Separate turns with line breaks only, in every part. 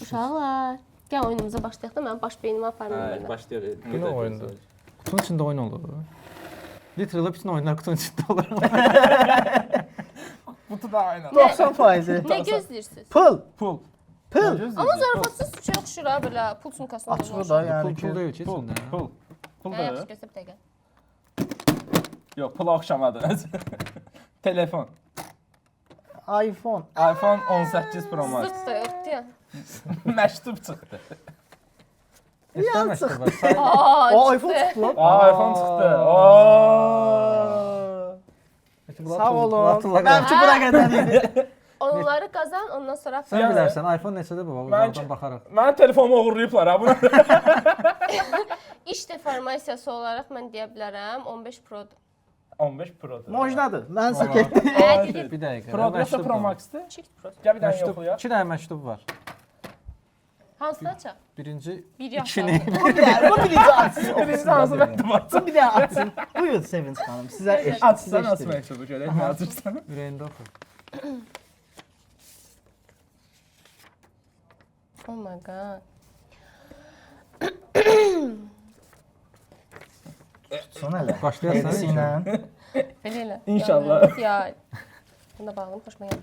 Uşaqlar, gəl oyunumuza başlayaq da mənim baş beynimi aparmayım.
Başlayaq.
Bu nə oyundur? Kutunun içində oyun olur. Literally bütün oyunlar kutunun içində olur.
Kutu da aynı.
90%.
Nə gözləyirsiniz?
Pul.
Pul.
Pul.
Amma zarafatsız suça yoxşur ha belə pul sumkasında
Açıq da yəni
Pul deyil ki
Pul.
içində.
Pul. Pul da.
Yaxşı gözlə bir dəqiqə.
Yox, pul oxşamadı. Telefon.
iPhone.
iPhone 18 Pro Max.
Zırt da yoxdur ya.
Məktub çıxdı.
Estəmə
çıxdı.
çıxdı.
O iPhone çıxdı lan.
iPhone çıxdı.
Sağ olun.
Atırlar.
Mənimki buna qədər idi.
Onları qazan, ondan sonra
Sən bilərsən, iPhone neçədir baba? Uzaqdan baxaraq.
Mənim telefonumu oğurlayıblar ha bunu.
iş deformasiyası olaraq mən deyə bilərəm 15 Pro-dur.
15 Pro-dur.
Mojnadır. Mən sizə getdim.
Dedim.
Bir dəqiqə.
Pro yoxsa Pro Max-dır?
Çift Pro.
Gəl bir dənə
Məktub,
yoxlayaq.
2 dənə məktub var.
Hansını açaq?
Birinci,
Bir yaş
ikini.
Bu birinci açsın.
Birinci hansı məktub açsın?
Bir daha açsın. Buyurun Sevinç xanım. Sizə
Açsan aç məktubu görək nə açırsan.
Ürəyində oxu.
Oh my god.
Son elə.
Başlayarsan.
Sinə.
Belə elə.
İnşallah.
Ya. Buna bağlayım, xoşuma gəldi.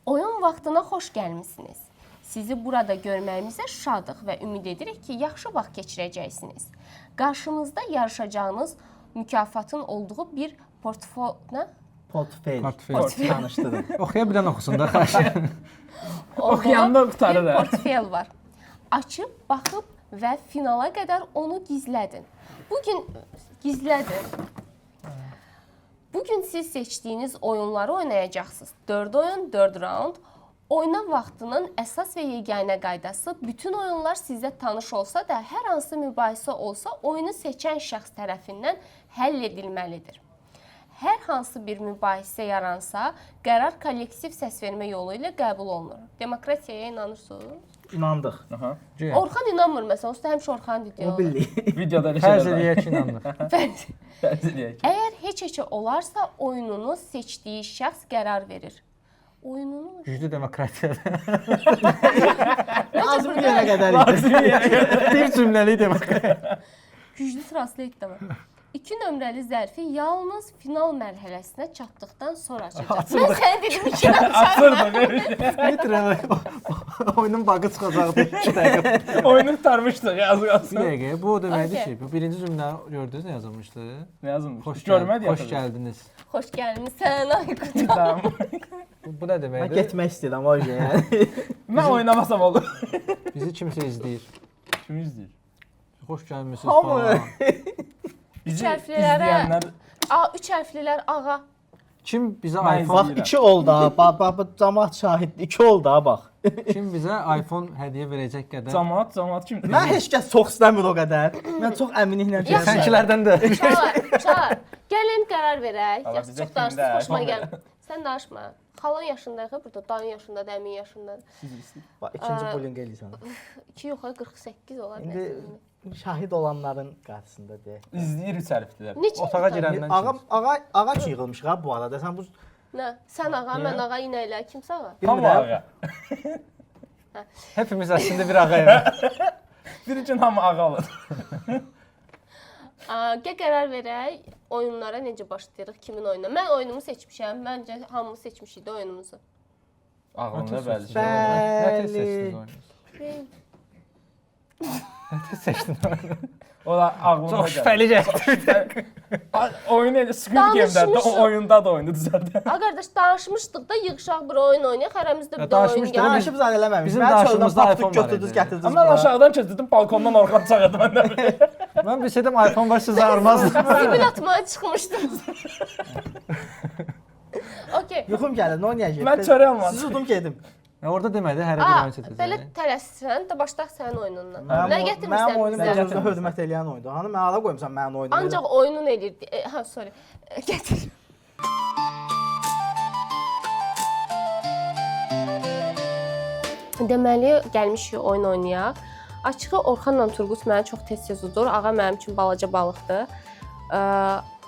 Oyun vaxtına xoş gəlmisiniz. Sizi burada görməyimizə şadıq və ümid edirik ki, yaxşı vaxt keçirəcəksiniz. Qarşınızda yarışacağınız mükafatın olduğu bir portföy...
Portfel.
Portfel.
Tanışdırın.
Oxuya bilən oxusun da, xahiş.
Oxuyanda qurtarır
bir
ha.
portfel var. Açıb, baxıb və finala qədər onu gizlədin. Bugün gizlədin. Bugün siz seçdiyiniz oyunları oynayacaqsınız. 4 oyun, 4 round. Oyna vaxtının əsas və yeganə qaydası bütün oyunlar sizə tanış olsa da, hər hansı mübahisə olsa, oyunu seçən şəxs tərəfindən həll edilməlidir. Hər hansı bir mübahisə yaransa, qərar kollektiv səsvermə yolu ilə qəbul olunur. Demokratiyaya inanırsınız?
İnandıq.
Orxan inanmır məsələn, usta həmişə Orxan dedi.
O bildik.
Videoda elə
Fərz
şeylər var.
eləyək ki, inanmır.
Fərz eləyək.
Əgər heç-heçə olarsa, oyununu seçdiyi şəxs qərar verir. Oyununu...
Güclü demokratiyadır.
Lazım bir yerə qədər idi.
Bir cümləli demokratiya.
Güclü translate də var. 2 nömrəli zərfi yalnız final mərhələsinə çatdıqdan sonra açacaq. Mən sənə dedim ki,
Atırdıq.
Literally oyunun bug'ı çıxacaqdı 2 dəqiqə.
Oyunu qurtarmışdıq yazıq
Bir
yazsın.
dəqiqə, bu o deməkdir
Okay.
ki, bu birinci cümlə gördünüz nə yazılmışdı?
Ne yazılmış?
Xoş
Görmədi
Xoş gəldiniz.
xoş gəlmisən Aykut.
Tamam.
Bu nə
Mən
deməkdir?
getmək istəyirəm o gün yəni.
Mən oynamasam olur.
Bizi kimsə izləyir.
Kim izləyir?
Xoş gəlmisiniz
Hamı.
falan.
Bizi
hərflilərə-
izləyənlər
3 hərflilər ağa.
Kim bizə
Mən
iPhone,
Bax 2 oldu ha. Bax cəmaət şahiddir. 2 oldu ha bax.
kim bizə iPhone hədiyyə verəcək qədər?
cəmaət kim?
Mən heç kəs çox istəmir o qədər. Mən çox əminliklə
Yaxşı.
deyirəm.
Sənkilərdən də.
Uşaqlar, gəlin qərar verək.
Allah
Yaxşı,
bizə
çox danışdınız,
kimdə
xoşuma
iPhone
gəl. Sən danışma. Xalan yaşındayıq, burada dayın yaşındadır, əmin yaşındadır.
Bax ikinci bullying eləyirsən.
2 yox, 48 olar.
İndi
bəs.
şahid olanların qarşısında deyək.
İzləyir üç hərflilər.
Neçə
Otağa
tutar?
girəndən
Ağac yığılmış ha bu arada. Sən bu
Nə? Sən ağa, mən ağa, inəklər, kimsə ağa?
Tam
bilmirəm.
ağa.
hepimiz əslində bir ağayıq.
Bir üçün hamı ağa olur.
Gəl qərar verək, oyunlara necə başlayırıq, kimin oyununa. Mən oyunumu seçmişəm, məncə hamımız seçmişik də oyunumuzu.
Ağlında bəzi şey.
Nə tez seçdiniz oyunu? Nə tez seçdin oyunu?
O da ağlına
Çox
gəlir.
şübhəli gəldi.
Oyun elə Squid Game-də də,
Danışmışıq.
o oyunda da oyunu düzəldə.
A qardaş, danışmışdıq da, yığışaq bir oyun oynayaq, hərəmizdə bir də oyun
danışmışdıq,
gəlir.
danışıb zan eləməmiş.
Bizim
Mən
danışığımızda
çöldən
iPhone
baxdıq,
var
götürdünüz,
idi.
gətirdiniz
Amma mən
bura.
aşağıdan keçdim, balkondan orxan çağırdım məndən.
Mən bilsəydim iPhone var sizə armazdım.
Zibil atmaya çıxmışdım. Okey.
Yuxum gəlir, nə oynayacağıq?
Mən çörək almadım.
Siz udum gedim.
Orada demədi hərə bir oyun seçəcək.
Belə tələssən də başlayaq sənin oyunundan.
Mənim
Nə
mənim
gətirmirsən
oyunum
bizə?
özünə hörmət eləyən oyundur. Hanı mən ara qoymuşam mənim oyunumu.
Ancaq oyunun eləyirdi. Ha, sorry. Gətir. Deməli, gəlmişik oyun oynayaq. Açığı Orxanla Turqut məni çox tez-tez udur. Ağa mənim üçün balaca balıqdır.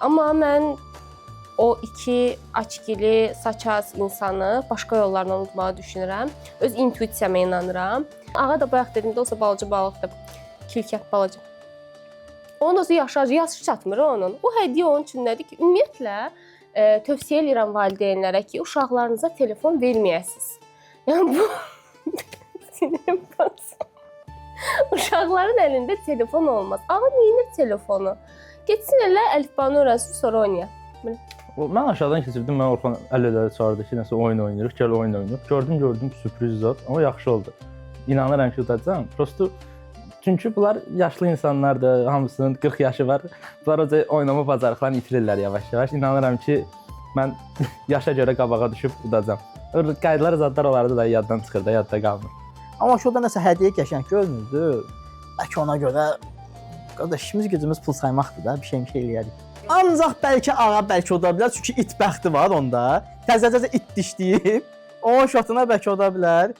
Amma mən o iki açgili, saçaz insanı başqa yollarla unutmağı düşünürəm. Öz intuisiyama inanıram. Ağa da bayaq dediyimdə olsa balaca balıqdır. Kilkət balaca. Onun özü yaşı çatmır onun. Bu hədiyyə onun üçün nədir ki, ümumiyyətlə tövsiyə edirəm valideynlərə ki, uşaqlarınıza telefon verməyəsiniz. Yəni bu sinirim basır. Uşaqların əlində telefon olmaz. Ağa neyinir telefonu? Getsin elə əlifbanı öyrənsin, sonra oynayaq.
Mən aşağıdan keçirdim, mən Orxan əllələri çağırdı ki, nəsə oyun oynayırıq, gəl oyun oynayırıq. Gördüm sürpriz zad, amma yaxşı oldu. İnanıram ki, udacağam. Prosto çünki bunlar yaşlı insanlardır, hamısının 40 yaşı var. Bunlar oynama bacarıqlarını itirirlər yavaş-yavaş. İnanıram ki, mən yaşa görə qabağa düşüb udacağam. Qaydalar zadlar olardı da yaddan çıxır da, yadda qalmır.
Amma şurada nəsə hədiyyə qəşəng görünürdü. Bəlkə ona görə qardaş işimiz gücümüz pul saymaqdır da, bir şey eləyərik. Ancaq bəlkə ağa bəlkə oda bilər, çünki it bəxti var onda. Təzə it dişləyib, onun şotuna bəlkə oda bilər.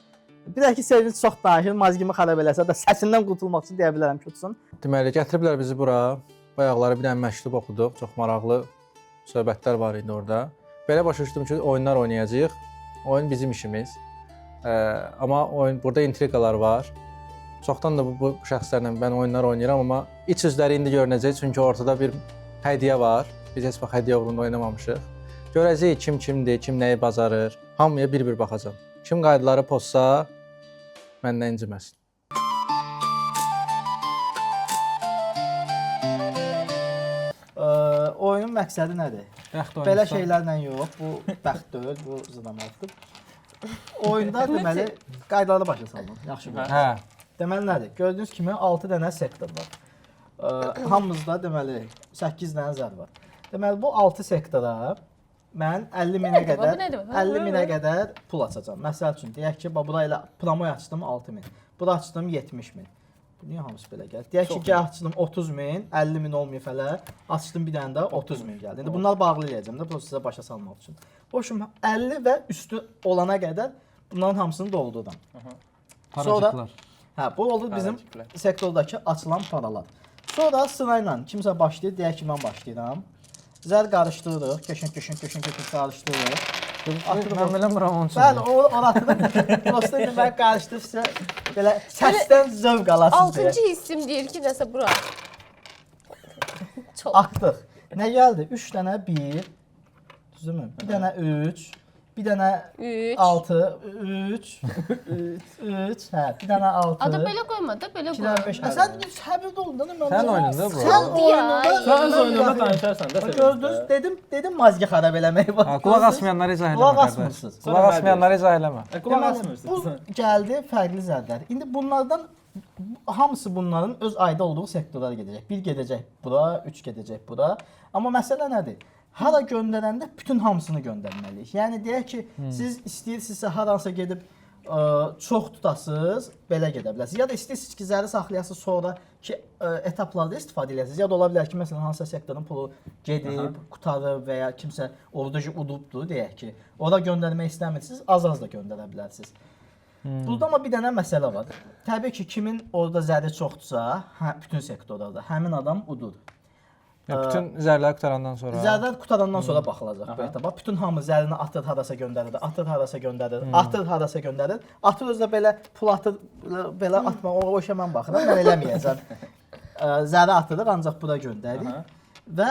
Bir də ki, Sevinç çox danışır, mazgimi xarab eləsə də səsindən qurtulmaq üçün deyə bilərəm ki, tutsun.
Deməli, gətiriblər bizi bura. Bayaqları bir dənə məktub oxuduq. Çox maraqlı söhbətlər var idi orada. Belə başa düşdüm ki, oyunlar oynayacağıq. Oyun bizim işimiz. Amma burada intriqalar var. Çoxdan da bu şəxslərlə mən oyunlar oynayıram, amma iç üzləri indi görünəcək, çünki ortada bir hədiyyə var. Biz heç vaxt hədiyyə uğrunda oynamamışıq. Görəcəyik kim kimdir, kim nəyi bacarır. Hamıya bir-bir baxacam. Kim qaydaları pozsa, məndən inciməsin.
Oyunun məqsədi nədir? Belə şeylərlə yox, bu bəxt deyil, bu zıdamalıqdır. Oyunda deməli qaydaları başa salmaq, yaxşı görürəm.
Hə.
Deməli nədir? Gördüyünüz kimi 6 dənə sektor var. Hamımızda deməli 8 dənə zər var. Deməli bu 6 sektora mən 50 minə qədər pul açacağam. Məsəl üçün deyək ki, bura ilə promoy açdım 6000. Bura açdım 70000. Bu niyə hamısı belə gəlir? Deyək ki, açdım 30000, 50000 olmayıb hələ. Açdım bir dənə də 30000 gəldi. İndi bunları bağlı eləyəcəm də, bu sizə başa salmaq üçün. Boşum 50 və üstü olana qədər bunların hamısını doldururam.
Paracıqlar.
Hə, bu oldu bizim sektordakı açılan paralar. Sonra sırayla kimsə başlayır, deyək ki, mən başlayıram. Zər qarışdırırıq, köşün qarışdırırıq.
Mən bilmirəm onun üçün.
Bəli, o atırıq. Prosta mən qarışdırıb sizə belə səsdən zövq alasınız deyə.
6-cı hissim deyir ki, nəsə bura. Çox.
Atdıq. Nə gəldi? 3 dənə 1, düzdürmü? Bir dənə 3, bir dənə 6, 3, hə, bir dənə 6.
Ada belə qoyma da, belə
2 dənə 5. Sən səbirli olun da mən.
Sən oyununda bu.
Sən oyununda.
Sən oyununda danışarsan da.
Gördünüz, dedim mazgi xarab eləmək var.
Qulaq asmayanları izah eləmə.
Qulaq asmırsınız.
Qulaq asmayanları izah eləmə.
Qulaq
Bu
asmırsınız.
gəldi fərqli zərlər. İndi bunlardan hamısı bunların öz ayda olduğu sektorlara gedəcək. Bir gedəcək bura, 3 gedəcək bura. Amma məsələ nədir? Hara göndərəndə bütün hamısını göndərməliyik. Yəni deyək ki, siz istəyirsinizsə haransa gedib çox tutasınız, belə gedə bilərsiniz. Ya da istəyirsiniz ki, zəri saxlayasınız sonraki etaplarda istifadə edəsiniz. Ya da ola bilər ki, məsələn, hansısa sektorun pulu gedib, qutarıb və ya kimsə orada udubdur, deyək ki, ora göndərmək istəmirsiniz, az-az da göndərə bilərsiniz. Burada amma bir dənə məsələ var. Təbii ki, kimin orada zəri çoxdursa, bütün sektorlarda həmin adam udur.
Bütün zərləri qutarandan sonra.
Zərlər qutarandan sonra baxılacaq bu etaba. Bütün hamı zərini atır harasa göndərir, atır harasa göndərir, atır harasa göndərir. Atır özdə belə pul atır, belə atma, o işə mən baxıram, mən eləməyəcəm. Zəri atırıq, ancaq bura göndəririk. Və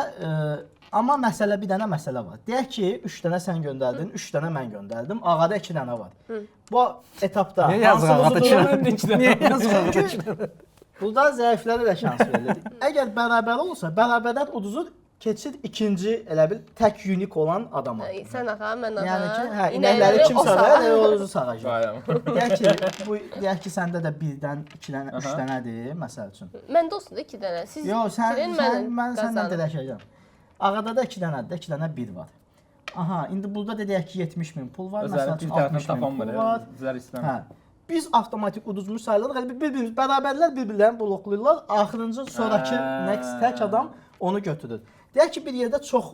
amma bir dənə məsələ var. Deyək ki, 3 dənə sən göndərdin, 3 dənə mən göndərdim. Ağada 2 dənə var. Bu etapda
Niyə yazıq ağada?
Burada zəiflərə də şans verilir. Əgər bərabər olsa, bərabərdən uduzu keçir ikinci elə bil tək unik olan adama.
Sən ağa, mən ağa.
Yəni ki, hə, inəkləri kim sağar, uduzu sağacaq. Deyək ki, səndə də 1-dən 2-dən 3 dənədir, məsəl üçün.
Məndə olsun da 2 dənə. Siz
Yox, mən səndən dirəşəcəm. Ağada da 2 dənədir, 2 dənə 1 var. Aha, indi burada da deyək ki, 70.000 pul var, məsəl üçün 60.000 pul var.
Zər istəmir.
Biz avtomatik uduzmuş sayılırıq. Bir-birimiz bərabərlər bir-birlərini bloklayırlar. Axırıncı sonrakı next tək adam onu götürür. Deyək ki, bir yerdə çox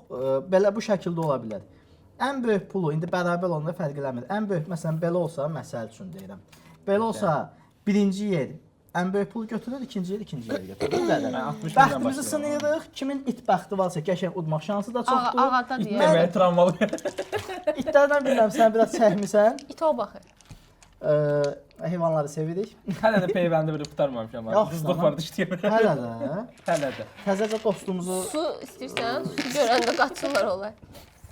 belə bu şəkildə ola bilər. Ən böyük pulu indi bərabər olanda fərq eləmir. Ən böyük məsələn belə olsa, məsəl üçün deyirəm. Belə olsa birinci yer ən böyük pulu götürür, ikinci yer götürür. Bu qədər.
60
Bəxtimizi
başlayıram.
sınayırıq. Kimin it bəxti varsa qəşəng udmaq şansı da çoxdur.
Ağada deyə.
Deməli travmalı.
İtlərdən bilirəm, sən biraz çəkmisən.
İtə o baxır.
Heyvanları sevirik.
Hələ də peyvəndi verib qurtarmamışam.
Yaxşı,
Duzluq
tamam.
vardı işləyir.
Hələ də.
Hələ də.
Təzəcə dostumuzu
Su istəyirsən, su görəndə qaçırlar onlar.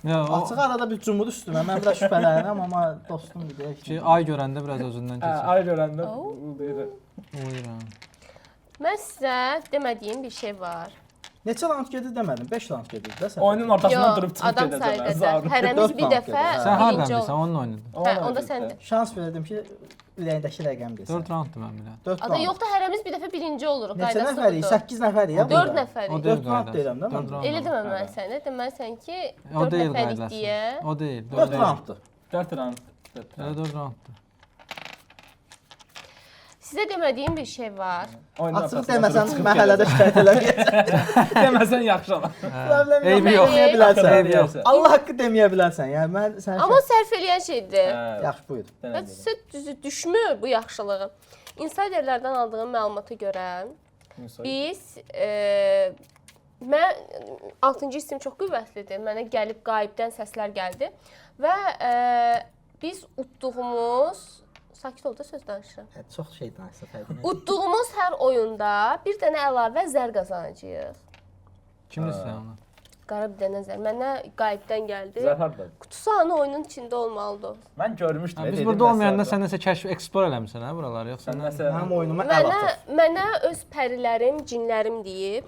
Ya o
açıq arada bir cumur üstümə. Mən biraz şübhələnirəm, amma dostum bir deyək
şey
ki.
ay görəndə biraz özündən keçir.
Ay görəndə.
Uyuram.
Mən sizə demədiyim bir şey var.
Neçə round gedir demədim, 5 round gedir də sən.
Oyunun ortasından
Yox,
durub çıxıb
adam sayıda
gedəcəm.
da. Hərəmiz
Dörd
bir
round
dəfə
gedir.
Sən hardan
birinci
bilirsən,
ol.
onunla oynadın.
Hə, onda səndə.
Şans verdim ki, ürəyindəki rəqəm desin.
4 rounddur mən bilən.
4
Ada yox da hərəmiz bir dəfə birinci oluruq.
Neçə
Qaydası
nəfərik?
budur.
8 nəfərik ya.
4
O
nəfərik.
deyil
4 round
qaydası.
deyirəm də mən.
Dörd round.
Elə deməm mən sənə. Deməlisən ki,
O
4
deyil
nəfərik
qaydası.
deyə.
O deyil.
4 rounddur.
4 round.
Elə 4 rounddur.
Sizə demədiyim bir şey var.
Oyunun
Açıq
ortasından
deməsən
durub çıxıb
məhəllədə şikayət eləməyəcəm.
Deməsən yaxşı olar.
Problem yox.
Eybi yox.
Deməyə bilərsən.
Eybi yox.
Allah haqqı deməyə bilərsən. Yəni mən sən
Amma sərf eləyən şeydir.
yaxşı buyur.
Və sizə düzü düşmür bu yaxşılığı. Insiderlərdən aldığım məlumata görə biz mən 6-cı hissim çox qüvvətlidir. Mənə gəlib qaibdən səslər gəldi və biz utduğumuz sakit ol da söz danışıram.
Çox şey danışsa fərqi.
Utduğumuz hər oyunda bir dənə əlavə zər qazanacağıq.
Kimdir sən onu?
Qara bir dənə zər. Mənə qaibdən gəldi.
Zər hardadır?
Qutusu anı oyunun içində olmalıdır.
Mən görmüşdüm.
Biz burada olmayanda sən nəsə kəşf eksplor eləmisən hə buraları yoxsa?
sən nəsə
Mənim oyunuma əl atır.
Mənə öz pərilərim, cinlərim deyib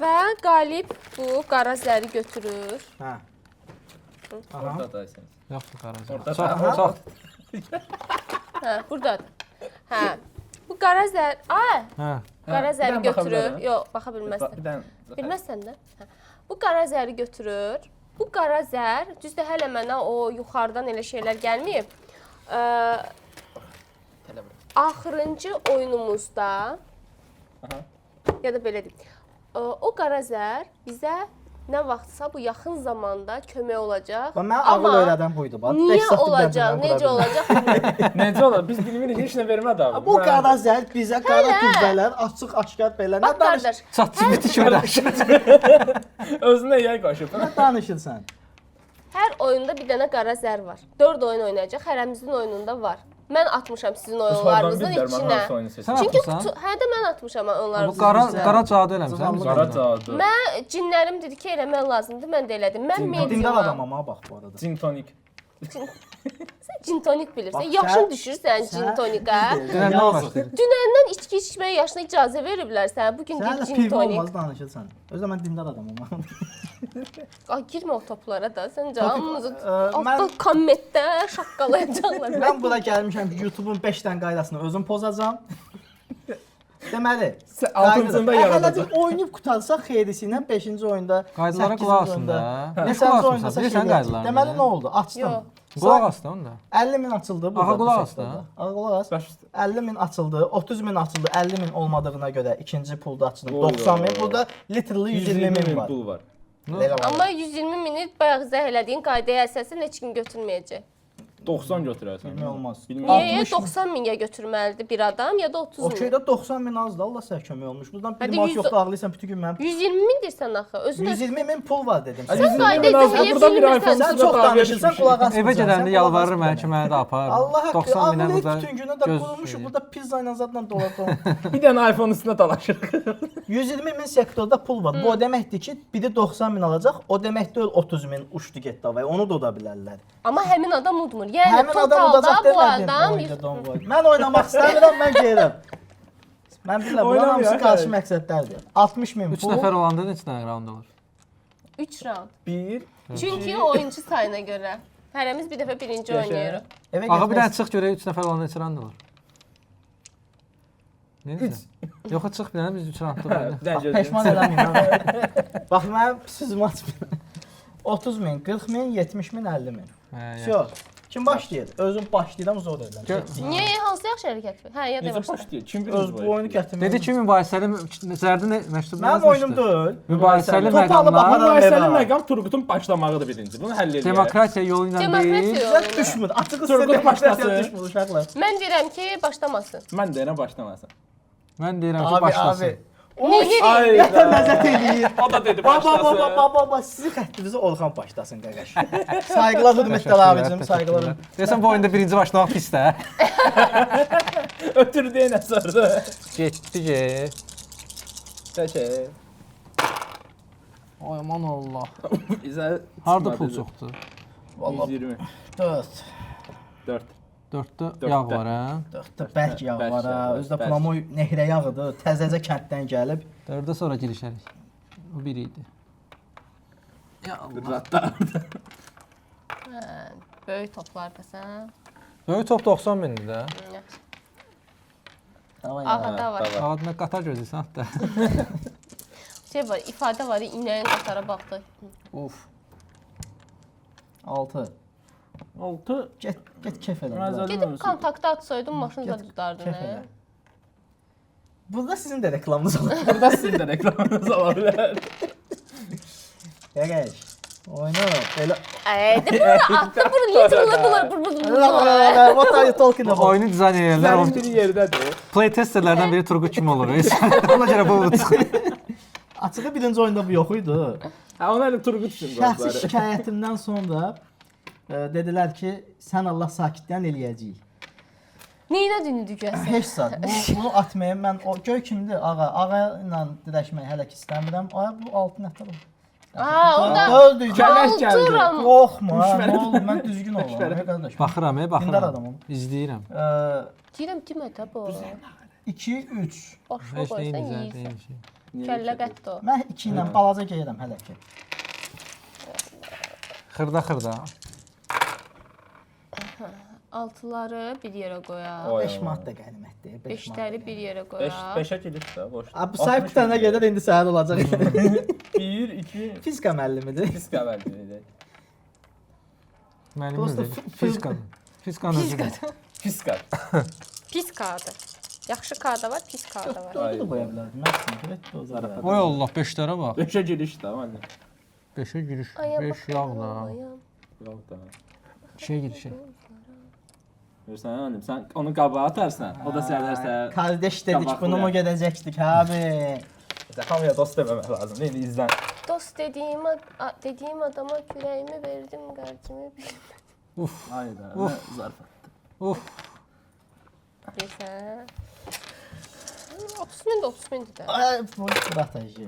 və qalib bu qara zəri götürür.
Hə. Aha.
ortadaysın.
Yoxdur qaraca.
Orada
Çox çox.
Hə, burdadır. Hə. Bu qara zər,
Hə.
qara
bir
zəri
dənə baxa
götürür.
bilərəm.
Yox, baxa bilməzsən.
Bir dənə.
Bilməzsən də. Hə. Bu qara zəri götürür. Bu qara zər, düzdür hələ mənə o yuxarıdan elə şeylər gəlməyib. Axırıncı oyunumuzda ya da belə deyim. O qara zər bizə nə vaxtsa bu yaxın zamanda kömək olacaq.
Və mən ağıl öyrədən buydu bax.
Niyə olacaq? Necə olacaq?
Necə olar? Biz bilmirik, heç nə vermədi abi.
Bu qara zərt bizə qara düzbələr, açıq aşkar belə nə
Bax qardaş,
Çatçı kimi.
Özünə yay qaşıb.
Nə danışırsan?
hər oyunda bir dənə qara zər var. 4 oyun oynayacaq, hərəmizin oyununda var. Mən atmışam sizin oyunlarınızın içinə.
Sən
Çünki
atmısan?
hə də mən atmışam
Bu
onların.
qara cadı eləmisən. biz
Qara
oyunda.
cadı.
Mən cinlərim dedi ki, eləmək lazımdır, mən də elədim. Mən
Cin-
Dindar
mediumam.
adamam ha bax bu arada.
Gin tonik.
Sən gin tonik bilirsən.
Bax,
Yaxşı
sən-
düşürsən gin tonikə.
Dünən nə başlayır?
Dünəndən içki içməyə yaşına icazə veriblər sənə. Bu gün
Sən
deyir
də
gin
piv
tonik.
olmaz danışırsan. Özdə mən dindar adamam.
Ay girmə o toplara da. Sən canımızı
mən-
altdan kommentdə şaqqalayacaqlar.
Mən bura gəlmişəm ki, YouTube-un 5 dənə qaydasını özüm pozacağam. Deməli,
Altıncında
Hələ
yaradacaq.
bir oynayıb qutarsaq xeyrisi ilə 5-ci oyunda,
Qaydalara
8-ci
qulaq asın
oyunda,
da.
neçənci oyunda
Bilirsən
xeyrisi.
qaydalarını?
Deməli nə oldu? Açdım.
Yox.
Qulaq as da onda.
50 min açıldı burada.
Aha, qulaq
bu
as da.
sektorda. Aha, qulaq as.
Baş
50 min açıldı, 30 min açıldı, 50 min olmadığına görə ikinci pulda açıldı.
Oy,
90 min.
oy.
Burada literally 120 min var.
pul var.
Belə var.
Amma 120 mini bayaq izah elədiyin qaydaya əsasən heç kim götürməyəcək.
90 götürərsən.
Bilmək olmaz.
Bilmirəm.
Niyə
60 min.
90 minə götürməlidir bir adam ya da 30
O
min?
şeydə 90 min azdır, Allah sənə kömək olmuş. Buradan
Hadi
bir maaş
100
yoxdur, ağlayırsan bütün gün mənim.
120 min deyirsən axı. Özünə
120 min pul var dedim.
Sən
Sən qayda
qayda
izah
buradan bir
edə
iPhone
bilmirsən.
Sən çox danışırsan, qulaq asmırsan.
Evə gedəndə
sən
yalvarırım
qulaq
mənə ki, mənə də apar.
Allah haqqı,
90 minə
ağlayıb
burada
bütün günü də
göz
qurulmuşuq
şeyi.
burada pizza ilə zadla doladın.
Bir dənə iPhone üstünə dalaşırıq.
120 min sektorda pul var. Bu o deməkdir ki, biri 90 min alacaq, o demək deyil 30 min uçdu getdi havaya. Onu da uda bilərlər.
Amma həmin adam udmur. Yəni
Həmin adam
totalda
udacaq
bu
demədim.
adam
Oyunda don var. Mən oynamaq istəmirəm, mən gedirəm. Mən bilirəm, bunların
Oynamıyor,
hamısı
hə.
qarşı məqsədlərdir. 60 min
3
pul.
nəfər olanda neçə dənə round olur?
3 round.
1
Çünki oyuncu sayına görə. Hərəmiz bir dəfə birinci
Yaşa.
oynayırıq.
Evə
Ağa bir
getmək
dənə çıx görək 3 nəfər olanda neçə round olur? Nə deyirsən? Yox, çıx bir dənə biz 3 roundda oynayırıq.
bir dənə gözləyim.
peşman eləməyin. Bax mənim sözüm açmır. 30 min, 40 min, 70 min, 50 min.
Hə,
Şo. Kim başlayır? Özüm başlayıram zor edirəm.
Niyə hansı yaxşı hərəkət? Hə, ya
Necə
demişdim.
başlayır? Kim
Öz
bilir
bu oyunu gətirmək.
Dedi ki, mübahisəli zərdi məktublar
Mənim oyunum deyil.
Mübahisəli
Topu alıb
məqamlar
aparan
Mübahisəli
Merhaba.
məqam Turqutun başlamağıdır birinci. Bunu həll edək.
demokratiya yolu ilə
Demokratiya
deyil.
yolu.
Zət düşmür. Açığı
Turgut
sizə
başlasın.
başlasın. Düşmür uşaqlar.
Mən deyirəm ki, başlamasın.
Mən deyirəm başlamasın.
Mən deyirəm ki,
Abi,
başlasın.
abi.
Ay,
Yeter ləzzət eləyir.
O da dedi
Baba,
başlasın.
baba, baba, sizin xəttinizə Orxan başlasın qardaş. Saygılar hörmətli abicim, saygılar.
Deyəsən bu oyunda birinci başlamaq pis də.
Ötür deyən əsərdə.
Getdi ki.
Təşə.
Ay aman Allah.
Bizə
Harda pul çoxdur?
Vallahi
120.
4.
4.
4-də yağ var hə.
4-də bərk yağ
Bərk
var ha.
yağ var,
Özdə
bərk.
Plamoy nehrə yağıdır. Təzəcə kənddən gəlib.
4-də sonra girişərik. O biri idi. Ya Allah.
Qıratda.
Hə, böyük toplardasan.
Böyük top 90 mindir də.
Tamam.
Ağada var.
Ağadına qatar gözləyirsən da.
Şey var, ifadə var, inəyin qatara baxdı.
Uf. 6.
6.
Get kef elə.
Razı-
Gedib kontaktı atsaydın maşını da
Get-
tutardın.
kef
Hə?
elə. Burada sizin də reklamınız olur.
Burada sizin də reklamınız ola bilər.
Yəqəş. Oyna. Belə.
De bura atdı, bura literally
What are you talking about?
Oyunu dizayn edirlər.
Sənin biri yerdədir.
Playtesterlərdən biri Turqut kimi olur. Ona görə bu çıxır.
Açığı birinci oyunda bu yox idi.
Ha, onu hələ Turqut üçün
Şəxsi
qoydular.
şikayətimdən sonra dedilər ki, sən Allah sakitdən eləyəcəyik.
Neyinə dünüdü gəlsən?
Heç zat. Bunu atmayım. Mən o göy kimdir? Ağa ilə dirəşməyi hələ ki istəmirəm. Ağa bu altın nədir?
Orada
Öldü.
Gələk gəldi.
Kulturam.
Qorxma. Nə oldu? Mən düzgün olam. Qardaş.
Baxıram,
Dindar
baxıram.
adamım.
İzləyirəm.
Deyirəm demə də bu.
2 3.
Başına
Heç
qoysan
neyini
yeyirsən.
zərdə
Kəllə qətdə o.
Mən 2 ilə balaca geyirəm hələ ki.
Xırda.
Altıları bir yerə qoyaq.
Oy.
5 manat da qənimətdir. 5
Beşləri bir yerə
5
qoyaq.
5-ə gedir də boş.
Abi sayıb bir dənə gedər indi səhər olacaq.
1 2
Fizika müəllimidir.
pis qəbəldir.
Müəllimdir. Fizika. Fizikanın.
Fiskal.
Pis kağıdı. Yaxşı kağıda var, pis kağıda var.
Doğru da qoya bilərdim. Mən konkret o zarafat.
Oy Allah 5-lərə bax.
5-ə giriş də məndə.
5-ə giriş.
Ayam
5 yağ da.
Yox da.
2-yə girişək.
Görsən annem, sən onu qabağa atarsan, o da sənərsə.
Kardeş dedik
Qabaqlı
bunu mu
ya.
gedəcəkdik abi?
Hamıya dost deməmək lazım. Neyini izlən.
Dost dediyim adama kürəyimi verdim, qərcimi bildim.
Hayda. Zarfat.
Uf.
Bilsən. 30 min də 30 mindir də.
Ay, bu strateji.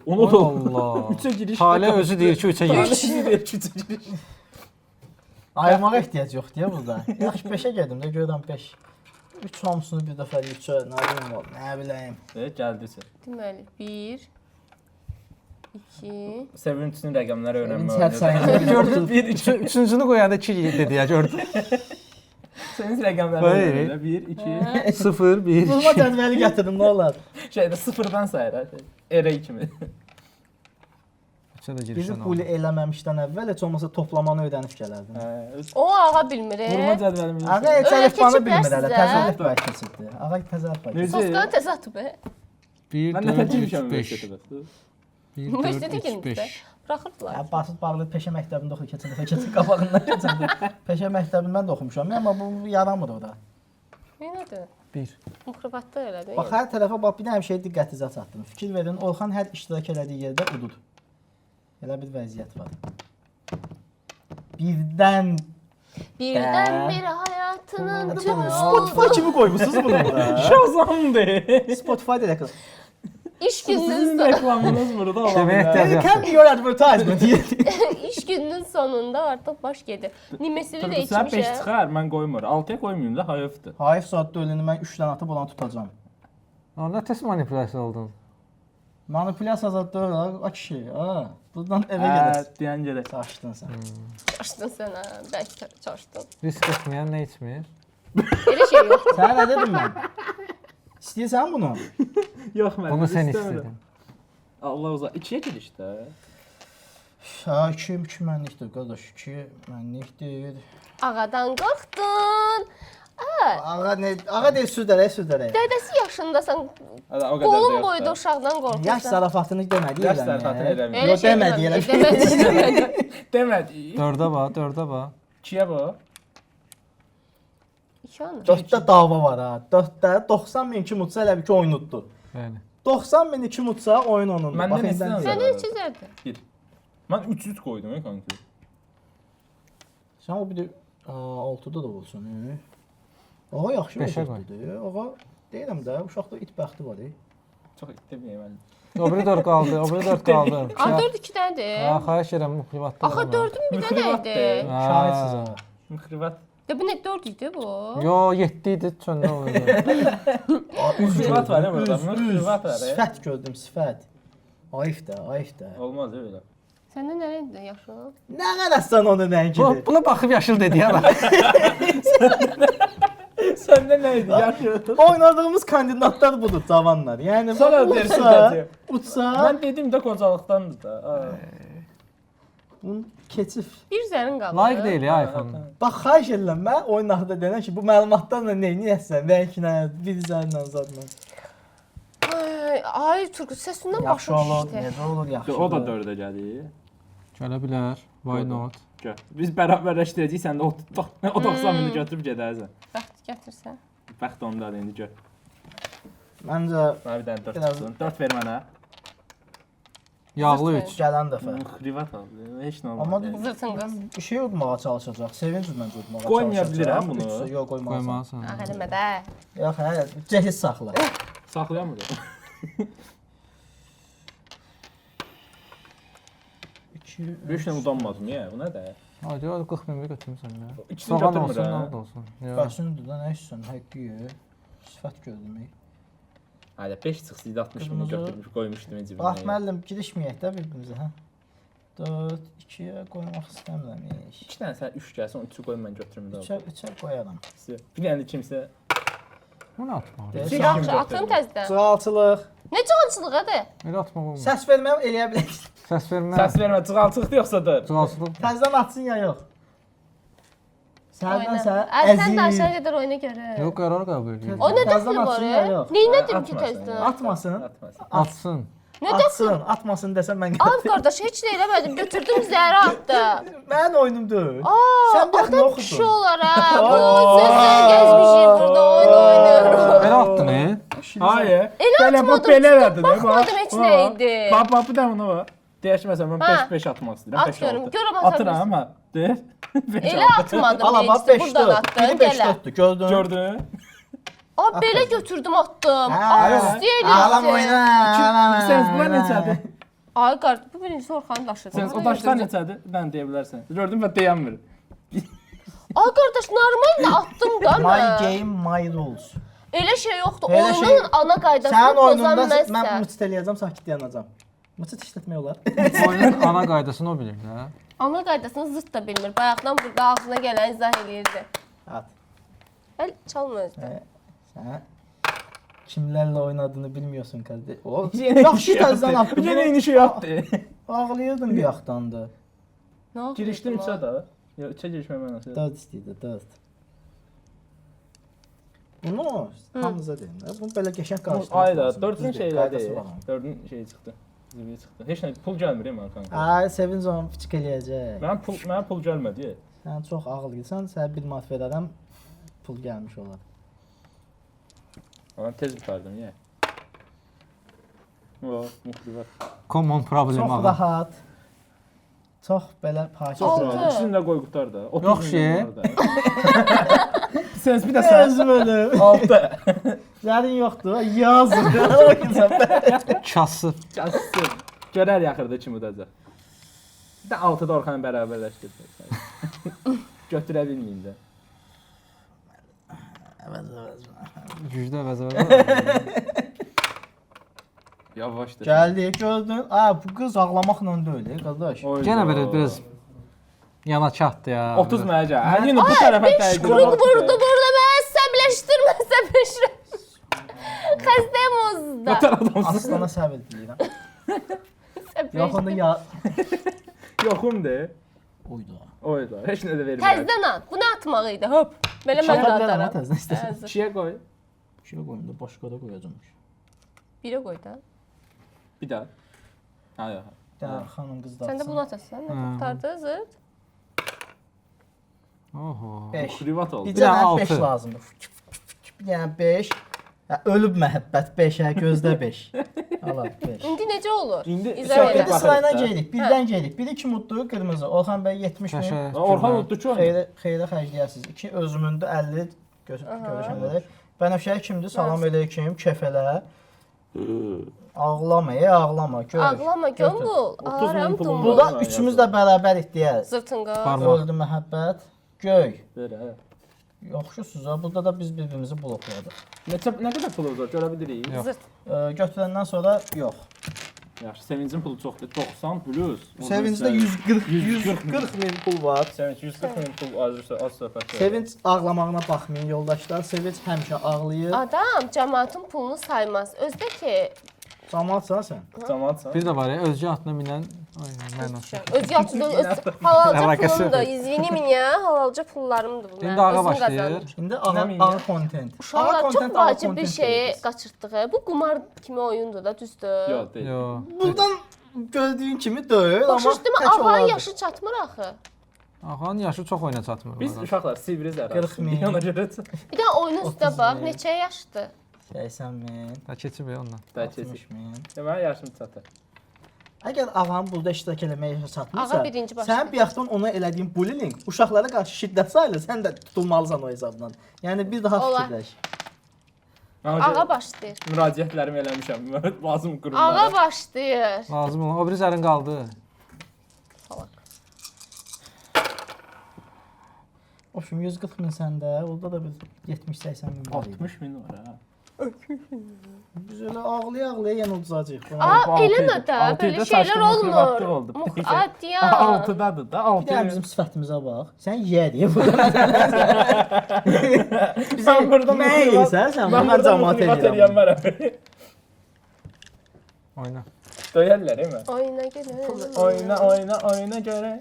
Onu da
Allah.
3-ə giriş.
Halə özü deyir ki 3-ə giriş.
deyir ki 3-ə giriş.
Ayırmağa ehtiyac yoxdur ya burada. Yaxşı 5-ə gedim də görürəm 5. 3 hamısını bir dəfə 3-ə nə bilim var, nə biləyim.
Gəldisə.
Deməli 1 2
Sevinçinin rəqəmləri öyrənmə.
Hər sayını
Gördün 1 2
Üçüncünü qoyanda 2 dedi ya gördün.
Sevinç rəqəmləri
Vay.
öyrənmə. 1 2
0 1
Vurma cədvəli gətirdim nə olar?
şeydə 0-dan sayır. Erey kimi.
Üçə də
Bizi
girişən
pulu
oldu.
eləməmişdən əvvəl heç olmasa toplamanı öyrənib gələrdim.
O ağa bilmir.
Vurma cədvəlimiz.
Ağa heç
Öyrətib
əlifbanı
keçiblər
bilmir hələ,
sizə.
təzə əlifba keçibdi. Ağa təzə əlifba.
Necə?
Soskanı təzə atıb.
1
Mən nə
4 3
təcrübəmişəm
5.
universitetdə.
1
Universitetə
4 3
girmişdə.
5.
Buraxırdılar.
Ya basit bağlı peşə məktəbində oxuyur keçən dəfə keçən qabağından keçəndə. Peşə məktəbində mən də oxumuşam, amma bu yaramır orada.
Nədir?
1.
Mıxribatda elədi.
Bax hər tərəfə bax bir dənə şey diqqətinizə çatdırım. Fikir verin, Orxan hər iştirak elədiyi yerdə udud. Elə bir vəziyyət var. Birdən
Birdən bir həyatının tümü
Spotify kimi qoymusunuz bunu bura.
Şazamdır.
Spotify-da reklam.
İş gününün
Sizin reklamınız burada ola
Demək
bilər.
ehtiyac
Can your advertisement.
iş gününün sonunda artıq baş gedir. Nimesini də
Sən 5
içmişəm.
çıxar, mən qoymur. 6-ya qoymayım da, hayıfdır.
Hayf saatda ölünü mən 3 dənə atıb olan tutacağam.
Onda test manipulyasiya oldun.
Manipulyasiya zad deyil, a kişi. Ha, buradan evə gedəsən.
Deyən gedək.
Çaşdın sən.
Çaşdın sən ha, bəlkə çaşdın.
Risk etməyən nə içmir?
Elə şey yox.
Sənə nə dedim mən? İstəyirsən bunu?
Yox, mən
Bunu sən
istəmirəm.
istədin.
Allah uzaq. 2-yə giriş də.
Ha 2 mənlikdir qardaş. 2 mənlikdir.
Ağadan qorxdun.
Ağa deyil sürdərək.
Dədəsi yaşındasan.
Hadi o qədər də
Qolun
yox
boyda
da.
uşaqdan qorxursan.
Yaş zarafatını demədi.
Yaş zarafatını eləmir.
Elə
Yox,
şey
demədi,
demədi,
elə şey.
demədi.
Demədi.
4-ə bax, 4-ə bax.
2-yə bax.
İki anı.
4-də dava var ha. 4-də 90 min kim utsa elə bir ki oyun utdu.
Bəli.
90 min kim utsa oyun onundur.
Məndən
Bax,
neçə
indi-
dənə
Sən nə çizərdin?
1. Mən 300 qoydum kanka.
Sən o bir də 6-da da olsun. Ağa yaxşı
Beşə
oldu. Ağa deyirəm də uşaqda it bəxti var.
Çox itləməyəm.
O biri 4 qaldı, o biri 4 qaldı.
A 4 2 dənədir.
Ha, xahiş edirəm müxribatda.
Axı 4-ün bir dənə idi.
Şahidsiniz ha.
Müxribat.
Ya bu nə 4 idi bu?
Yo, 7 idi, çöndə oldu.
Müxribat var ya burada. Müxribat var.
Sifət gördüm, sifət. Ayıf da.
Olmaz öyle.
Səndə nə rəngdir yaşın?
Nə qədəsən onun rəngidir?
Buna baxıb yaşıl dedi ya.
Səndə nə idi? Yaxşı.
Oynadığımız kandidatlar budur, cavanlar. Yəni
Sonra
bu
dersin
utsa,
dedi.
utsa,
Mən dedim də qocalıqdandır da.
bunun keçif.
Bir zərin qaldı.
Layiq deyil ya iPhone.
Bax, xahiş edirəm mən oyunlarda deyirəm ki, bu məlumatlarla nə edirsən? Rənglə, bir zərlə, zadla.
Ay Turgut səsindən
Yaxşı
başım
olur,
şişdi.
necə olur, yaxşı.
O da 4-ə gəlir.
Gələ bilər. Why not?
Gör. Biz bərabərləşdirəcəyik, sən də o 90 mini götürüb gedərsən.
Bəxt gətirsən.
Bəxt ondadır indi gör.
Məncə
Mənə bir dənə 4
Biraz-
çıxsın. 4 ver mənə.
Yağlı 3.
gələn dəfə.
Müxribat aldı. Heç nə
Amma
olmaz.
Zırtın qız.
bir şey udmağa çalışacaq. Sevinç udmaca udmağa çalışacaq.
Qoymaya bilirəm bunu.
Yox, qoymazsan.
Qoymalısan.
Ah eləmə də.
Yox, hə, cehiz saxla.
Saxlayamır.
2
3 dənə udanmadım ya. Bu nədir?
Hadi o 40 min götürmüsən ya.
İkisini
Soğan
götürmür
olsun,
ha.
nə olsun. Yox.
Başındır da nə istəsən, həqiqi. Sifət gördüm.
Hələ 5 çıxsaydı 60 mini
Qırmızı.
götürmüş qoymuşdum cibimə.
Bax müəllim, girişməyək də bir-birimizə, hə. 4 2-yə qoymaq istəmirəm.
2 dənə sən 3 gəlsin, onu 3 qoy mən götürüm də.
3-ə qoyaram.
Bir dənə kimsə
Bu nə atmaq?
Deyirsən,
Kim
Yaxşı,
götürdü?
atın təzədən.
Cığalçılıq.
Nə cançılıqadır?
Elə atmaq olmaz.
Səs verməm eləyə bilərsiniz.
Səs vermə.
səs vermə, çıxalçıqdı yoxsa dur.
Cığalçılıq.
Təzədən atsın ya yox. Səndən sən
Sən də aşağı qədər oyuna görə.
Yox, qərar qəbul edir.
O nə
Təzədən
dəxli var?
atsın ya yox.
Neynədim ki
Atmasın
təzədən?
ya.
Atmasın.
Atmasın.
Atsın.
Nə dəxli?
Atsın, atmasın desəm mən
Ay qardaş heç nə eləmədim. Götürdüm zəhərə attı.
Mənim oyunum deyil.
Aa,
Sən bax nə
adam
oxudun?
kişi olaraq. Sözlər gəzmişik burada oyun oynuyoruz.
Belə attın,
Hayır.
Elə
Belə bu
atmadım,
belə
çıxıb
elədi.
baxmadım heç nə idi.
Bax, bax, bir də bunu var. Deyək məsələn, mən
Ha.
5-5 atmaq istəyirəm. 5
Atıyorum,
oldu.
görəm
Atıram ha. Deyir.
Elə atmadım
Ala bax
birincisi,
5
buradan
4.
attın,
Biri 5
gələ.
4-dür, gördün?
Gördün?
Aa, belə götürdüm, attım.
Hə,
Aa,
yox.
istəyirəm.
Ağlam oyna.
Sən bu neçədir?
Ay qardaş, bu birincisi Orxanın daşıdır.
Sən o daşlar neçədir? Mən deyə bilərsən. Gördün və deyəmir.
Ay qardaş, normal da attım da
My
mən.
game, my rules.
Elə şey yoxdur.
Elə şey-
Oyunun ana qaydasını
Sənin
pozan
oyununda mən
mənsə.
mıçt eləyəcəm, sakit dayanacam. Mıçt işlətmək olar.
Oyunun ana qaydasını o bilir də.
Ana qaydasını zırt da bilmir. Bayaqdan burada ağzına gələn izah eləyirdi.
At.
Əl çalma özdə.
Sən kimlərlə oynadığını bilmiyorsun qardaş. O
Yenə
yaxşı təzədən
Bu
atdın.
yenə inişi yaptı.
Ağlayırdın bir yaxdandı.
Nə oldu?
Girişdim 3-ə də. Ya 3-ə girişməmə nasıl?
4 istəyirdi, 4. Bunu hamıza deyim. Bunu belə qəşəng qarşılayır.
Ayda 4-ün şeyləri. 4-ün şeyi çıxdı. Zibiyə çıxdı. Heç nə pul gəlmir ya mənə kanka.
Ay, sevinç onu fiçik eləyəcək.
Mənə pul gəlmədi.
Sən çox ağıllıysan, sənə 1 manat verərəm, pul gəlmiş olar.
Mən tez bitirdim ya. O, müxribat.
Common problem
Çox
ağa.
rahat. Çox belə pakət.
Altı.
İkisini də qoy qutar da. 30
Yox
milyon
şey.
var da. Sens bir də sən
Özüm ölüm.
6.
Yarın yoxdur, yazın. Oynayacam.
Kası.
Kəssin. Görər yaxırda kim udacaq. Bir də 6-da Orxanı bərabərləşdirdik. Götürə bilməyin də.
Gücdə vəzifə.
Yavaşdır.
Gəldi, gördün. Ay, bu qız ağlamaqla deyil, qardaş.
Yenə belə biraz yana çatdı ya.
30 mənə gəl. Hə, yenə bu tərəfə dəydi.
Quruk vurdu burada. Mən əsəbləşdirmə. Xəstəyim ozda.
Qatar adamsın.
Aslana səbir diləyirəm. Yox, onda ya
Yoxumdur.
Oydu.
Oydu. Heç nə də vermirəm.
Təzdən at. Bunu atmaq idi. Hop. Belə mən də
Şaka bilərəm,
ataram.
təzdən istəsən.
Hazır.
Kişiyə qoy.
Şey qoyum da başqa da qoyacağım.
Birə qoy da.
Bir daha. Ha, yox.
Də xanım qız da.
Sən də bunu atasan. Nə qurtardı zırt.
Oho.
5.
Privat oldu.
Bir
Bizə
dənə
5
altı.
lazımdır. Bir dənə 5. Ölüb məhəbbət 5-ə, gözdə 5. Ala 5.
İndi necə olur?
İndi
İzah
söhbət
elə.
İndi sırayla gedirik. Birdən gedirik. Biri kim uddu? Qırmızı. Orxan bəy 70 min.
Qəşəng.
Orxan uddu ki onu.
Xeyrə xərcləyəsiniz. 2 özümündə 50 görüşəndə. Bənövşəyə kimdir? Salam eləyim, kefələ. Ağlama, ağlama, gör.
Ağlama gömbul.
30 min
Ağaram
pulum
tumbul.
var.
Burada üçümüz də bərabərik deyə.
Zırtınqa.
Parmaq.
Öldü məhəbbət, göy.
Belə.
Yoxşusuz ha. Burada da biz bir-birimizi blokladıq.
Nə qədər pulumuz var? Görə bilirik.
Yox.
Zırt.
Götürəndən sonra yox.
Yaxşı, Sevincin pulu çoxdur. 90 plus.
Sevincdə 140
140
min pul var.
Sevinç 140 min pul az söhbət.
Sevinç ağlamağına baxmayın yoldaşlar. Sevinç həmişə ağlayır.
Adam cəmaatın pulunu saymaz. Özdə ki,
Cəmaatsan sən.
Cəmaatsan.
Bir də var ya, özgə atına minən. Ay, mən olsun.
özgə atdı, halalca
Əlaqəsi
pulumdur.
yox.
İzvinim ya, halalca pullarımdır bunlar.
İndi ağa
Özüm
başlayır.
qazanıram.
İndi
Nə
ağa content.
Uşaqlar çox vacib bir şeyi qaçırtdıq. Bu qumar kimi oyundur da, düzdür?
Yox, deyil.
Yo.
Buradan gördüyün kimi deyil, amma
Başa düşdüm,
tək
ağanın
olardı.
yaşı çatmır axı.
Ağanın yaşı çox oyuna çatmır.
Biz uşaqlar sivri zərər.
40 min.
Ona görə
Bir də oyunun üstə bax, neçə yaşdır?
80 min,
Da keçib ondan.
60 min.
Deməli yaşım çatır.
Əgər ağanın burada iştirak eləməyə çatmırsa,
Ağa birinci başlayır.
sən bayaqdan ona elədiyin bullying uşaqlara qarşı şiddət sayılır, sən də tutulmalısan o hesabdan. Yəni bir daha
Olar.
fikirləş.
Ağa başlayır.
Müraciətlərimi eləmişəm. Lazım qurumlara.
Ağa başlayır.
Lazım olan. O biri zərin qaldı.
Salak.
Obşum 140 min səndə, orada da bir 70-80 min var idi.
60 min var ha.
Biz elə ağlaya-ağlaya yenə udzacağıq.
Aa, eləmə də, belə şeylər olmur.
oldu.
At ya.
6-dadır da,
Bir
6.
də bizim sifətimizə bax. Sən yə deyə burada.
Sən burada
Mən yeyirsən, sən
Mən
bunlar
burada
cəmaat
müxlibat
edirəm.
eləyənmərəm.
Oyna.
Döyərlər, mi?
Oyna görə.
Oyna görə.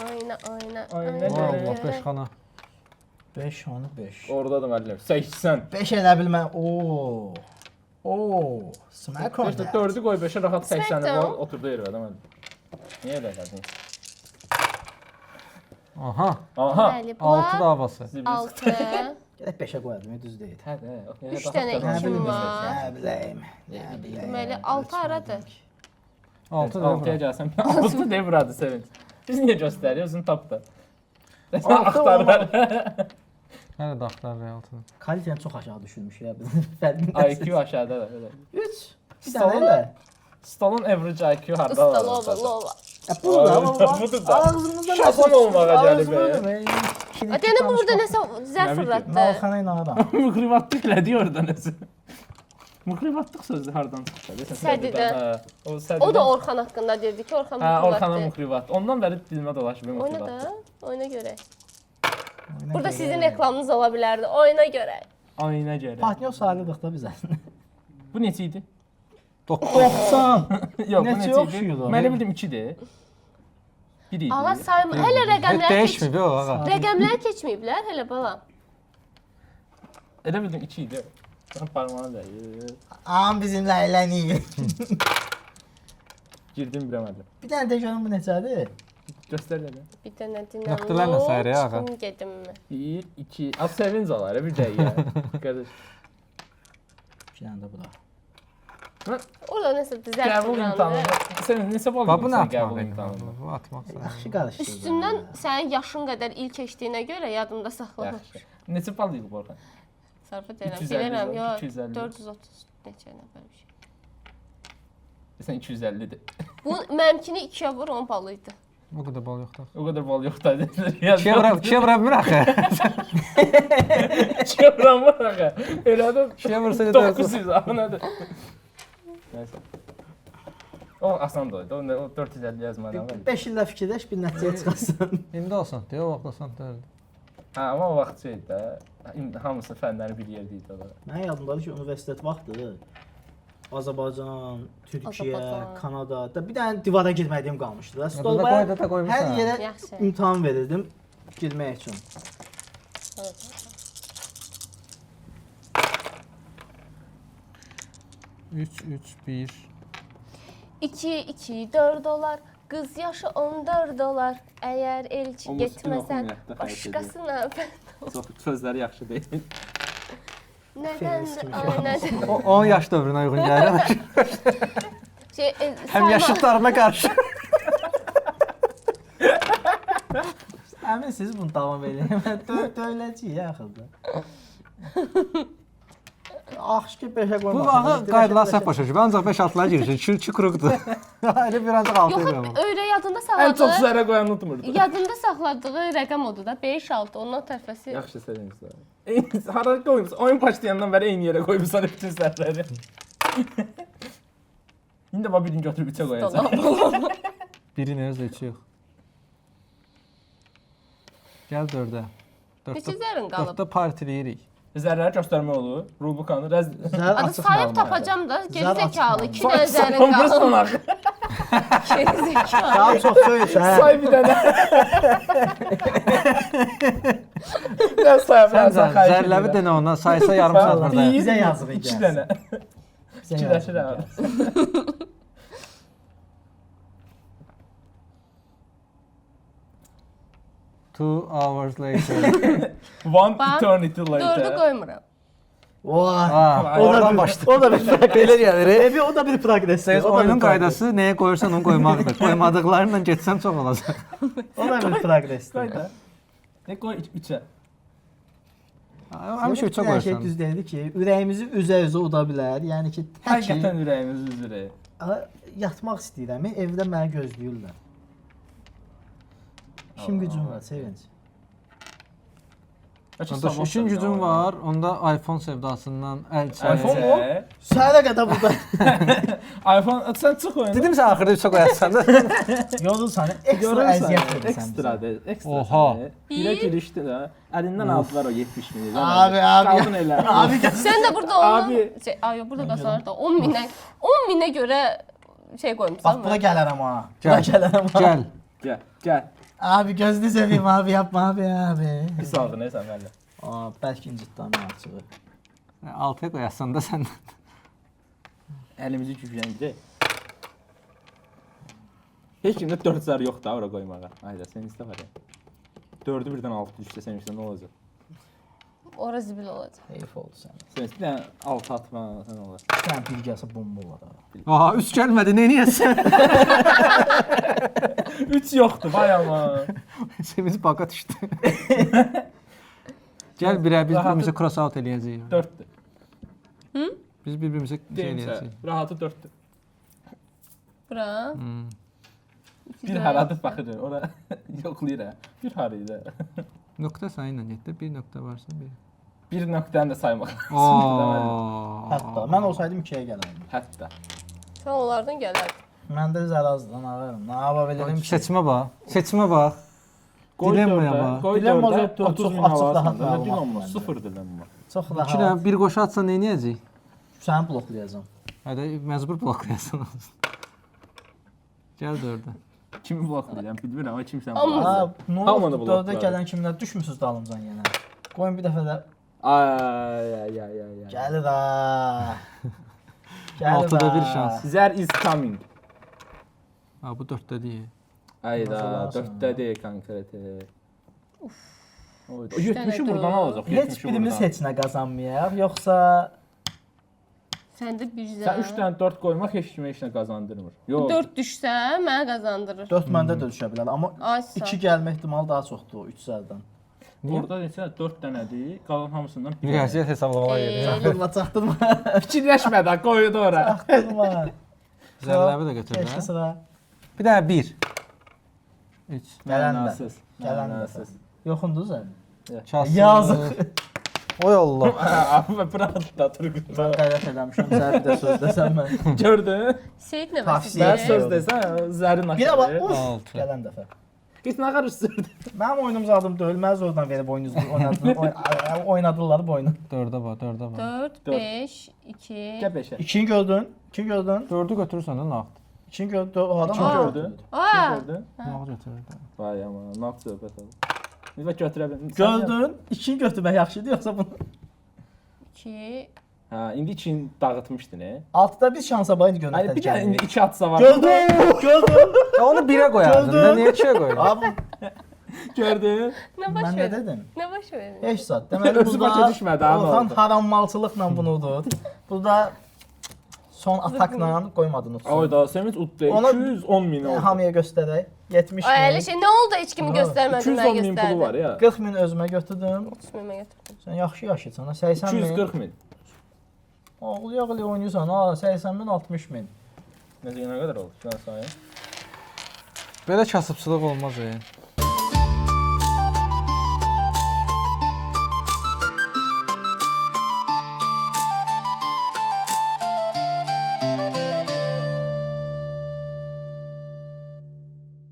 Oyna, oyna.
Oyna
Allah
görə.
5 xana.
5 onu 5.
Orada da müəllim. 80.
5 elə bilmə. Oo. Oo. Smack on
İşte
that.
4'ü koy 5'e rahat 80'i
Smackdown.
var. Oturdu yere adam. Niye öyle geldin?
Aha.
Aha.
Bəli,
6
bu
davası.
6.
Gələk 5-ə qoyardım, düz deyil.
Hadi.
3 dənə
Nə
kim
bilim,
var?
nə biləyim. Nə biləyim.
Deməli 6 aradır.
6
6'ya
da.
gelsen. 6 de burada Sevinç. Biz niye gösteriyoruz? Onu tap da. Sen
Altı
aktarlar.
Hələ də axtarır 6-ını.
Kalitəni çox aşağı düşürmüş ya bizim fərqindəsiz.
IQ aşağıda da. Öyle.
3. Bir dənə elə.
Stolun average IQ harda
Ustalova, lova.
Bu da
Budur da.
ağzımızda
Şapan olmağa gəlir be.
Deyəndə burada nəsə zər fırlatdı.
Malxana ilə adam.
Mıhrivatlık elədi orada nəsə. Mıhrivatlık sözü hardan çıxdı?
Sədidən.
O sədidən.
O da Orxan haqqında dedi ki, Orxan
Ha, Orxana
fırlatdı.
Mıhrivat. Ondan bəri dilimə dolaşıb
Oyna
Mıhrivat.
da, oyna görək. Burada sizin reklamınız ola bilərdi. Oyna görək.
Ayına görə.
Partnyor sayılırdıq da biz əslində.
Bu neçə idi?
90.
Yox, bu
Neçə
neçə
oxşuyur
idi?
o?
Mən bildim 2-dir. 1 idi.
Ağa sayma. Hələ rəqəmlər
Dəyişmir be o ağa.
Rəqəmlər keçməyiblər hələ bala.
Elə bildim 2 idi. Sən parmağına dəyir.
Am bizimlə əylənir.
Girdim biləmədim.
Bir dənə də görüm bu neçədir?
Göstər elə.
Bir dənə dinlə.
Nöqtələrlə sayır ya ağa.
Kim gedimmi?
1, 2. Az sevinç olar bir dəqiqə. Qardaş.
Bir dənə də bu da.
Orada nəsə zər
Qəbul imtahanı.
fırlandı.
Sən neçə bal
Bax bu nə
yığmısan qəbul
atmaq
imtahanında?
Bu atmaq.
Yaxşı qarışdırdın.
Üstündən sənin yaşın qədər il keçdiyinə görə yadımda saxladım.
Yaxşı. Neçə bal yığıb Orxan?
Sərfət edirəm.
350
Bilirəm,
var,
yox.
250.
430 neçə nəfər bir şey.
Sən 250-dir.
Bu mənimkini 2-yə vur 10 bal idi.
O qədər bal yoxdur.
O qədər bal yoxdur.
2-yə vura bilmir axı.
2-yə vuramır axı. Elə də
2-yə vursa
900 axı nədir? Nəysə. O asan da o 450 yazmadan var.
5 ildə fikirləş, bir nəticəyə çıxarsan.
İndi olsan, deyə o vaxt olsan dərdi.
Ha, amma o vaxt şey də hamısı fənləri bir yerdə idi orada.
Mən yadımdadır ki, universitet vaxtı Azərbaycan, Türkiyə,
Azərbaycan.
Kanada. Da bir dənə divara girmədiyim qalmışdı da.
Burada qoy da qoymuşsan.
hər yerə
Yaxşı.
imtahan verirdim girmək üçün.
Üç, 1.
2, 2, 4 dolar. Qız yaşı 14 dolar. Əgər elçi
O musiqini
getməsən
oxumayaq da, xahiş
başqasına
Çox sözləri yaxşı deyil.
nədən nədən
O 10 yaş dövrünə uyğun gəlir.
şey
Həm
sayma-
yaşıtlarına qarşı.
Əminsiniz bunu davam edin. Dövlətçiyik axırda. Axşı ki 5-ə
Bu
qoymaq.
bağı qaydalar səhv başa düşüb. Ancaq 5-6-lara girişir. 2 quruqdur. Elə bir ancaq 6
Yox,
edirəm.
öyrə yadında
Ən çox
saxladı.
zərə qoyan unutmurdu.
Yadında saxladığı rəqəm odur da 5 6 ondan tərəfəsi.
Yaxşı sevinirsən. Hara qoymusan? Oyun başlayandan bəri eyni yerə qoymusan bütün səhvləri. İndi bax birini götürüb 3-ə qoyacaq.
Biri nerede 3 yox. Gəl 4-ə.
Neçə zərin qalıb?
4-də partiləyirik.
Zərləri göstərmə olur. Rulbukanı rəz.
Adı sayıb tapacam da geri
Zər
zəkalı
açıq
2 dənə zərin qalıb.
Sonaq.
Geri zəkalı.
Daha çox söyləsə.
Say bir dənə. Nə sayabilirsən?
Zərləvi denə ona saysa yarım saat burada.
Bizə yazıq
2
gəlsin.
dənə.
Bizə
İkiləşir
yazıq
abi.
Two hours later.
One
Bax,
eternity
4-ü
later.
qoymuram.
Vay.
Ha,
O da
oradan
bir
başla.
O da bir
Belə gəlir.
Evi o da bir progresdir. O da
Oyunun
bir progres.
qaydası nəyə qoyursan onu qoymaqdır. Qoymadıqlarınla getsən çox olacaq.
O da bir progresdir.
Qayda. Ne qoy 3-ə.
Həmişə 3-ə
Hər şey
qoyursan.
düz deyildi ki, ürəyimizi üzə-üzə uda bilər. Yəni ki, tək
Həqiqətən ürəyimiz üzrə.
yatmaq istəyirəm, evdə məni gözləyirlər. İşim gücüm var, sevinç.
Qardaş, işin gücün var. Onda iPhone sevdasından əl çək.
iPhone mu?
Səhərə qədər burada
iPhone sən çıx oyuna.
Dedim sən axırda 3-ə qoyarsan da.
yorulsan, ekstra əziyyət verirsən.
Ekstradır. Ekstra.
Oha.
Birə girişdi də. Əlindən aldılar o 70 min.
Abi.
Qaldın elə.
Abi gəl.
Sən də burada onu
Abi.
şey, ay yox, burada qazanır da 10 minə görə şey qoymuşsan.
Bax bura gələrəm ha.
Gəl.
Bura gələrəm ha.
Gəl.
Gəl.
Abi gözünü seveyim abi, yapma abi.
Pis aldın sən məndə.
Aa, bəlkə incitdim açığı.
6-ya qoyarsan da sən.
Əlimizi gücləndirək. Heç kimdə 4 zər yoxdur ora qoymağa. Ayda sən istə var ya. 4-ü birdən 6 düşsə sən istə nə olacaq?
Ora zibil olacaq.
Heyf oldu sən.
Sən bir dənə 6 atma sən olar.
Sən bir gəlsə bomba olar ha.
Aha, 3 gəlmədi, nə edəsən?
3 yoxdur, vay amma.
Semiz baqa düşdü. Gəl birə biz bir-birimizə cross out eləyəcəyik.
4-dür.
Biz bir-birimizə şey
Deyim
eləyəcəyik.
rahatı 4-dür.
Bura.
Bir haradır baxır, ora yoxlayır ha. Bir haraydı.
Nöqtə sayı ilə getdi. Bir nöqtə varsa bir.
Bir nöqtəni də saymaq.
Oo.
Hətta mən olsaydım 2-yə gələrdim.
Hətta.
Sən onlardan gələr.
Məndə zərazdan ağarım. Nə yapa bilərəm ki?
Seçimə bax. Seçimə bax. Dilemmaya bax.
Qoy
Dilemma
4-ə,
yoxdur,
30
çox
min
açıq,
alarsan
rahat
da.
məlumat
Dilemma,
məndə.
0 dilemma.
Çox
İki
rahat.
dənə bir qoşu atsan nə edəcək?
Səni bloklayacağam.
Hədə məcbur bloklayasın. Gəl 4-ə.
Kimi bloklayacağım bilmirəm amma kimsən
Amma-
bloklayacaq.
Ha, nə
Hamını
oldu?
blokladı.
4-ə gələn kimlər düşmüsüz dalımcan yenə. Qoyun bir dəfə də
Ay.
gəlir ha. Gəlir
6-da
ha.
bir şans.
Zər is coming.
Ha bu 4-də deyil.
Ayda
Nasıl
4-də deyil konkreti. Oyda.
Üç
70-i
dənə
buradan
dörd.
alacaq.
Heç birimiz heç nə qazanmayaq, yoxsa
Səndə bir
Sən 3 dənə 4 qoymaq heç kimə heç nə qazandırmır. Yox.
4 düşsə mənə qazandırır.
4 məndə də düşə bilər, amma
Aysa.
2 gəlmə ehtimalı daha çoxdur 3 zərdən.
Orada neçə 4 dənədir. Qalan hamısından bir.
Riyaziyyat hesablamağa gedir.
Çaxdırma, çaxdırma.
Fikirləşmə də qoydu ora.
Çaxdırma.
Zərləbi də götür
Keçdi
də.
sıra.
Bir dənə 1. 3.
Gələn də.
Mənasız.
Gələn də.
Mənasız.
Yoxundur sən.
Kasım.
Yazıq.
Oy Allah.
Abi pratda turqun.
Mən qəyrət eləmişəm, sən bir də söz desəm mən.
Gördün?
Seyid
Tavsiyə
nəvəsidir.
Mən söz desən zərin
Bir də bax,
aşağı.
uf,
Altı.
gələn dəfə.
Qız nə qarışdırdı?
Mənim oyunum zadım deyil. Mən oradan verib oyununuzu oynadılar bu oyunu.
4-də var, 4-də var.
4, 5, 2.
Gəl 5-ə.
2-ni gördün? 2-ni gördün?
4-ü götürürsən də nağd.
2-ni gördün? O adam
Kim gördü?
Aa,
Kim gördü?
Nağd götürür.
Vay aman, nağd söhbət oldu. Nizbə götürə bildim.
gördün? 2-ni götürmək yaxşıdır yoxsa bunu?
2.
Hə, indi için dağıtmışdı ne?
6-da bir şansa bayını
Hani
göndər.
bir dənə indi 2 atsa var.
Gördün? Gördün?
Ya onu 1-ə qoyardın da,
Gördün?
niyə 2-yə qoyurdun?
Abi
Gördün?
Nə baş
mən nə
verdi?
dedim?
Nə baş verdi?
Heç zat. Deməli
Özü başa
burada
düşmədi, ha, nə
Orxan
oldu?
harammalçılıqla bunu udud. Burada son atakla qoymadın
Ay
utsun.
da Sevinç utdu.
Ona-
210 min oldu.
Hamıya göstərək. 70
Ay
min.
elə şey nə oldu heç kimi
Bravo.
göstərmədin,
210
mən
min pulu var
göstərdim.
ya.
40 min özümə götürdüm.
30 min götürdüm.
Sən yaxşı yaşayırsan, 80 min.
240 min.
Oğul yağlı oynayırsan, ha 80 min, 60 min.
Necə nə qədər oldu? Şuna sayın.
Belə kasıbçılıq olmaz.